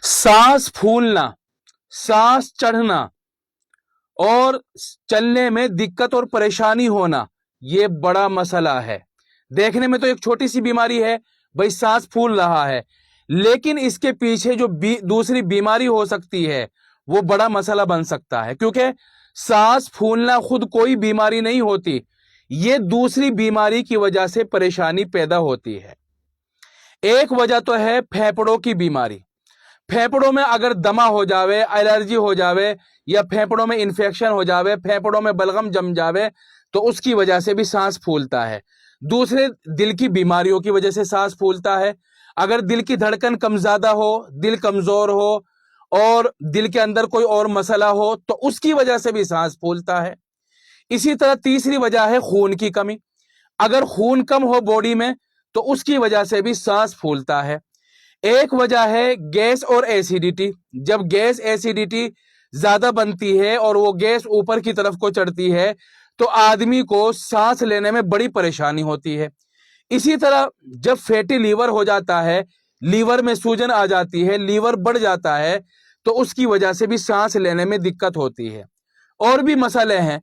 सांस फूलना, सांस चढ़ना और चलने में दिक्कत और परेशानी होना, ये बड़ा मसला है। देखने में तो एक छोटी सी बीमारी है, भाई सांस फूल रहा है, लेकिन इसके पीछे जो दूसरी बीमारी हो सकती है वो बड़ा मसला बन सकता है। क्योंकि सांस फूलना खुद कोई बीमारी नहीं होती, ये दूसरी बीमारी की वजह से परेशानी पैदा होती है। एक वजह तो है फेफड़ों की बीमारी। फेफड़ों में अगर दमा हो जावे, एलर्जी हो जावे, या फेफड़ों में इंफेक्शन हो जावे, फेफड़ों में बलगम जम जावे, तो उसकी वजह से भी सांस फूलता है। दूसरे दिल की बीमारियों की वजह से सांस फूलता है। अगर दिल की धड़कन कम ज्यादा हो, दिल कमजोर हो और दिल के अंदर कोई और मसला हो, तो उसकी वजह से भी सांस फूलता है। इसी तरह तीसरी वजह है खून की कमी। अगर खून कम हो बॉडी में तो उसकी वजह से भी सांस फूलता है। एक वजह है गैस और एसिडिटी। जब गैस एसिडिटी ज्यादा बनती है और वो गैस ऊपर की तरफ को चढ़ती है तो आदमी को सांस लेने में बड़ी परेशानी होती है। इसी तरह जब फैटी लीवर हो जाता है, लीवर में सूजन आ जाती है, लीवर बढ़ जाता है, तो उसकी वजह से भी सांस लेने में दिक्कत होती है। और भी मसले हैं,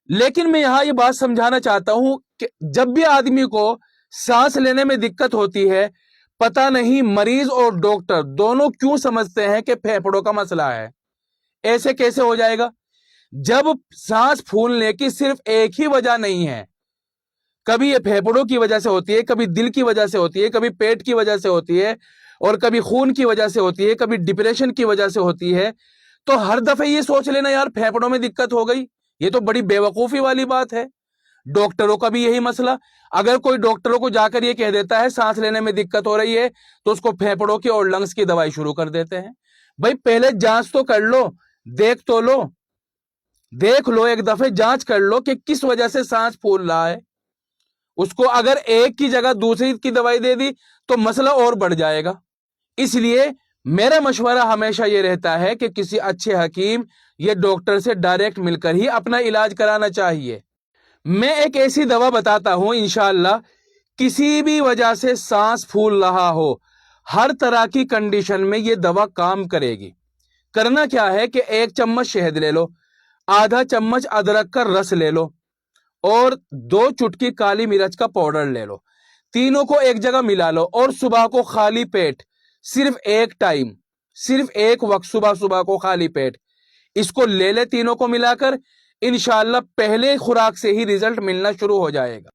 लेकिन मैं यहां ये बात समझाना चाहता हूं कि जब भी आदमी को सांस लेने में दिक्कत होती है, पता नहीं मरीज और डॉक्टर दोनों क्यों समझते हैं कि फेफड़ों का मसला है। ऐसे कैसे हो जाएगा जब सांस फूलने की सिर्फ एक ही वजह नहीं है। कभी ये फेफड़ों की वजह से होती है, कभी दिल की वजह से होती है, कभी पेट की वजह से होती है, और कभी खून की वजह से होती है, कभी डिप्रेशन की वजह से होती है। तो हर दफे ये सोच लेना यार फेफड़ों में दिक्कत हो गई, ये तो बड़ी बेवकूफी वाली बात है। डॉक्टरों का भी यही मसला। अगर कोई डॉक्टरों को जाकर ये कह देता है सांस लेने में दिक्कत हो रही है, तो उसको फेफड़ों की और लंग्स की दवाई शुरू कर देते हैं। भाई पहले जांच तो कर लो, देख तो लो, देख लो, एक दफे जांच कर लो कि किस वजह से सांस फूल रहा है। उसको अगर एक की जगह दूसरी की दवाई दे दी तो मसला और बढ़ जाएगा। इसलिए मेरा मशवरा हमेशा यह रहता है कि किसी अच्छे हकीम या डॉक्टर से डायरेक्ट मिलकर ही अपना इलाज कराना चाहिए। मैं एक ऐसी दवा बताता हूं, इंशाअल्लाह किसी भी वजह से सांस फूल रहा हो, हर तरह की कंडीशन में यह दवा काम करेगी। करना क्या है कि 1 चम्मच शहद ले लो, आधा चम्मच अदरक का रस ले लो और 2 चुटकी काली मिर्च का पाउडर ले लो। तीनों को एक जगह मिला लो और सुबह को खाली पेट, सिर्फ एक टाइम, सिर्फ एक वक्त, सुबह सुबह को खाली पेट इसको ले ले। तीनों को मिलाकर इंशाअल्लाह पहले खुराक से ही रिजल्ट मिलना शुरू हो जाएगा।